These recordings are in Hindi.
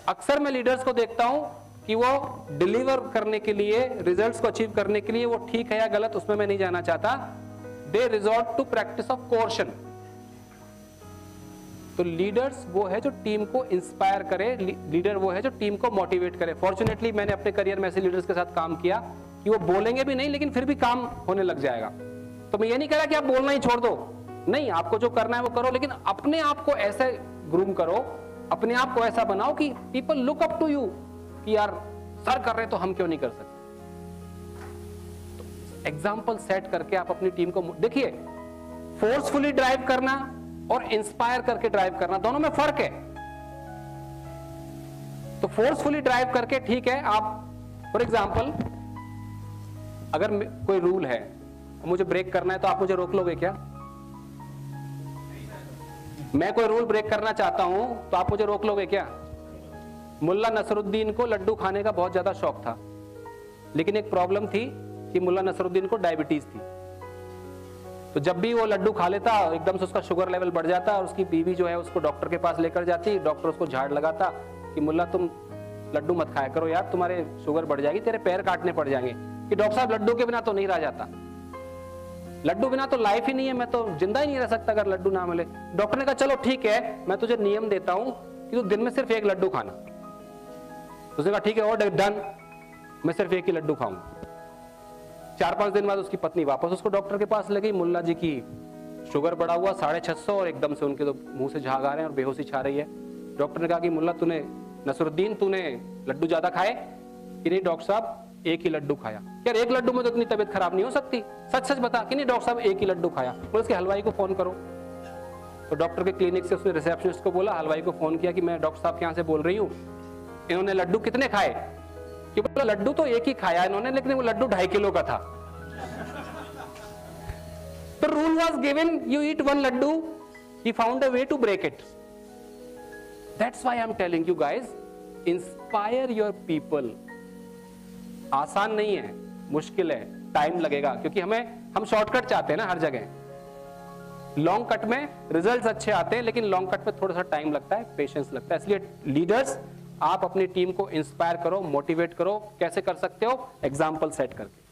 अक्सर मैं लीडर्स को देखता हूं कि वो डिलीवर करने के लिए, रिजल्ट्स को अचीव करने के लिए, वो ठीक है या गलत उसमें मैं नहीं जाना चाहता, they resort to practice of coercion. तो लीडर्स वो है जो टीम को इंस्पायर करे, लीडर वो है जो टीम को मोटिवेट करे। फॉर्चुनेटली मैंने अपने करियर में ऐसे लीडर्स के साथ काम किया कि वो बोलेंगे भी नहीं लेकिन फिर भी काम होने लग जाएगा। तो मैं ये नहीं कह रहा कि आप बोलना ही छोड़ दो, नहीं, आपको जो करना है वो करो, लेकिन अपने आप को ऐसे ग्रूम करो, अपने आप को ऐसा बनाओ कि people look up to you, कि यार सर कर रहे तो हम क्यों नहीं कर सकते। तो एग्जाम्पल सेट करके आप अपनी टीम को देखिए, फोर्सफुली ड्राइव करना और इंस्पायर करके ड्राइव करना दोनों में फर्क है। तो फोर्सफुली ड्राइव करके ठीक है, आप फॉर एग्जाम्पल अगर कोई रूल है मुझे ब्रेक करना है तो आप मुझे रोक लोगे क्या? मैं कोई रूल ब्रेक करना चाहता हूं तो आप मुझे रोक लोगे क्या? मुल्ला नसरुद्दीन को लड्डू खाने का बहुत ज्यादा शौक था, लेकिन एक प्रॉब्लम थी कि मुल्ला नसरुद्दीन को डायबिटीज थी। तो जब भी वो लड्डू खा लेता एकदम से उसका शुगर लेवल बढ़ जाता और उसकी बीवी जो है उसको डॉक्टर के पास लेकर जाती, डॉक्टर उसको झाड़ लगाता कि मुल्ला तुम लड्डू मत खाया करो यार, तुम्हारे शुगर बढ़ जाएगी, तेरे पैर काटने पड़ जाएंगे। कि डॉक्टर साहब लड्डू के बिना तो नहीं रहा जाता, लड्डू बिना तो लाइफ ही नहीं है, मैं तो जिंदा ही नहीं रह सकता अगर लड्डू ना मिले। डॉक्टर ने कहा चलो ठीक है, मैं तुझे नियम देता हूं कि तू दिन में सिर्फ एक लड्डू खाना। उसने कहा ठीक है और डन, मैं सिर्फ एक ही लड्डू खाऊंगा। 4-5 दिन बाद उसकी पत्नी वापस उसको डॉक्टर के पास ले गई, मुल्ला जी की शुगर बढ़ा हुआ 650 और एकदम से उनके तो मुंह से झाग आ रहे हैं और बेहोशी छा रही है। डॉक्टर ने कहा कि मुल्ला तूने, नसरुद्दीन तूने लड्डू ज्यादा खाए? कि नहीं डॉक्टर साहब एक ही लड्डू खाया। यार एक लड्डू में तो इतनी तबीयत खराब नहीं हो सकती, सच सच बता। कि नहीं डॉक्टर साहब एक ही लड्डू खाया। बोले उसके हलवाई को फोन करो। तो डॉक्टर के क्लिनिक से उसने रिसेप्शनिस्ट को बोला, हलवाई को फोन किया कि मैं डॉक्टर साहब के यहाँ से बोल रही हूँ, इन्होंने लड्डू कितने खाए? कि बोला लड्डू तो एक ही खाया इन्होंने, लेकिन वो लड्डू 2.5 किलो का था। The rule was given, you eat one laddu, he found a way to break it. That's why I'm telling you guys, inspire your people. आसान नहीं है, मुश्किल है, टाइम लगेगा, क्योंकि हम शॉर्टकट चाहते हैं ना हर जगह। लॉन्ग कट में रिजल्ट्स अच्छे आते हैं, लेकिन लॉन्ग कट में थोड़ा सा टाइम लगता है, पेशेंस लगता है। इसलिए लीडर्स, आप अपनी टीम को इंस्पायर करो, मोटिवेट करो। कैसे कर सकते हो? एग्जाम्पल सेट करके।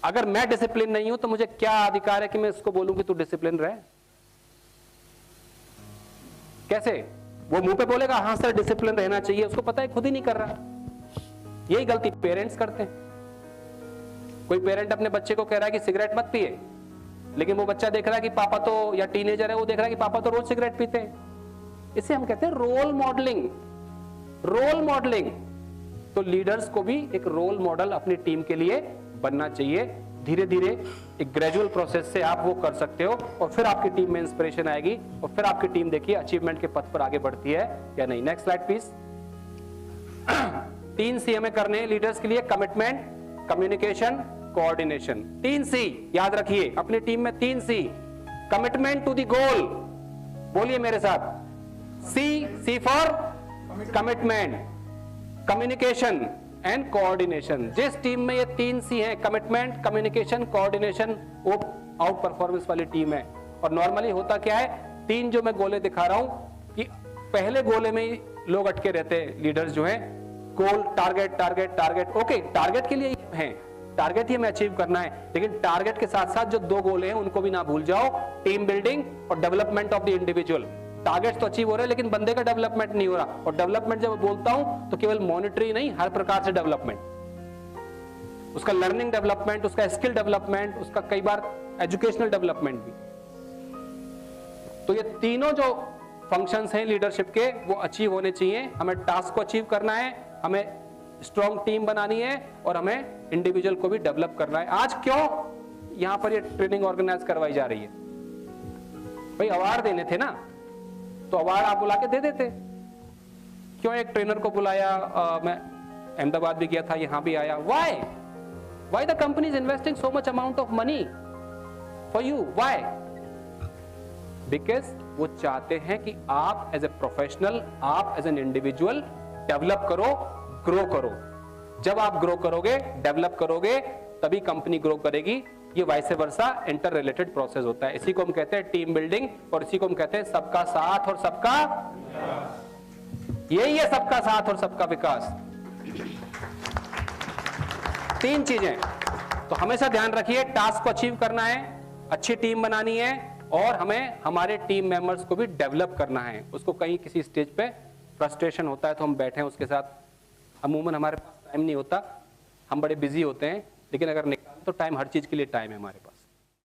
अगर मैं डिसिप्लिन नहीं हूं तो मुझे क्या अधिकार है कि मैं उसको बोलूं कि तू डिसिप्लिन रहे? कैसे? वो मुंह पे बोलेगा हाँ सर डिसिप्लिन रहना चाहिए, उसको पता है खुद ही नहीं कर रहा। यही गलती पेरेंट्स करते हैं। कोई पेरेंट अपने बच्चे को कह रहा है कि सिगरेट मत पिए, लेकिन वो बच्चा देख रहा है कि पापा तो, या टीनेजर है वो देख रहा है कि पापा तो रोज सिगरेट पीते हैं। इसे हम कहते हैं रोल मॉडलिंग। Role modelling. तो लीडर्स को भी एक रोल मॉडल अपनी टीम के लिए बनना चाहिए। धीरे धीरे एक ग्रेजुअल प्रोसेस से आप वो कर सकते हो, और फिर आपकी टीम में इंस्पिरेशन आएगी, और फिर आपकी टीम देखिए अचीवमेंट के पथ पर आगे बढ़ती है या नहीं। Next slide please. 3 C हमें करने हैं लीडर्स के लिए: कमिटमेंट, कम्युनिकेशन, कोऑर्डिनेशन। 3 C याद रखिए अपनी टीम में। 3 C। Commitment to the goal, बोलिए मेरे साथ। C for commitment, communication and coordination. जिस टीम में ये 3 C है, कमिटमेंट, कम्युनिकेशन, कोऑर्डिनेशन, वो आउट परफॉर्मेंस वाली टीम है। और नॉर्मली होता क्या है, 3 जो मैं गोले दिखा रहा हूं कि पहले गोले में ही लोग अटके रहते हैं लीडर्स जो हैं। Goal, target target target, okay target के लिए है, टारगेट ही हमें अचीव करना है, लेकिन टारगेट के साथ साथ जो 2 गोले हैं उनको भी ना भूल जाओ, टीम बिल्डिंग और development of the individual. Targets तो अचीव हो रहे हैं लेकिन बंदे का डेवलपमेंट नहीं हो रहा। और डेवलपमेंट जब बोलता हूं तो केवल मॉनिटरी नहीं, हर प्रकार से डेवलपमेंट, उसका लर्निंग डेवलपमेंट, उसका स्किल डेवलपमेंट, उसका कई बार एजुकेशनल डेवलपमेंट भी। तो ये तीनों जो फंक्शंस हैं लीडरशिप के, वो अचीव होने चाहिए। हमें टास्क को अचीव करना है, हमें स्ट्रॉन्ग टीम बनानी है, और हमें इंडिविजुअल को भी डेवलप करना है। आज क्यों यहां पर ये ट्रेनिंग ऑर्गेनाइज करवाई जा रही है? भाई अवार्ड देने थे ना, तो अवार्ड आप बुला के दे देते। क्यों एक ट्रेनर को बुलाया? मैं अहमदाबाद भी गया था, यहां भी आया। Why the company is investing so much amount of money for you? Why? Because वो चाहते हैं कि आप एज ए प्रोफेशनल, आप एज एन इंडिविजुअल डेवलप करो, ग्रो करो। जब आप ग्रो करोगे, डेवलप करोगे, तभी कंपनी ग्रो करेगी। ये vice versa inter related process होता है। इसी को हम कहते हैं टीम बिल्डिंग, और इसी को हम कहते हैं सबका साथ और सबका। यही है सबका साथ और सबका विकास। 3 चीजें तो हमेशा ध्यान रखिए, टास्क को अचीव करना है, अच्छी टीम बनानी है और हमें हमारे टीम मेंबर्स को भी डेवलप करना है। उसको कहीं किसी स्टेज पे फ्रस्ट्रेशन होता है तो हम बैठे हैं उसके साथ, अमूमन हमारे पास टाइम नहीं होता, हम बड़े बिजी होते हैं, लेकिन अगर निकालें तो टाइम, हर चीज के लिए टाइम है हमारे पास।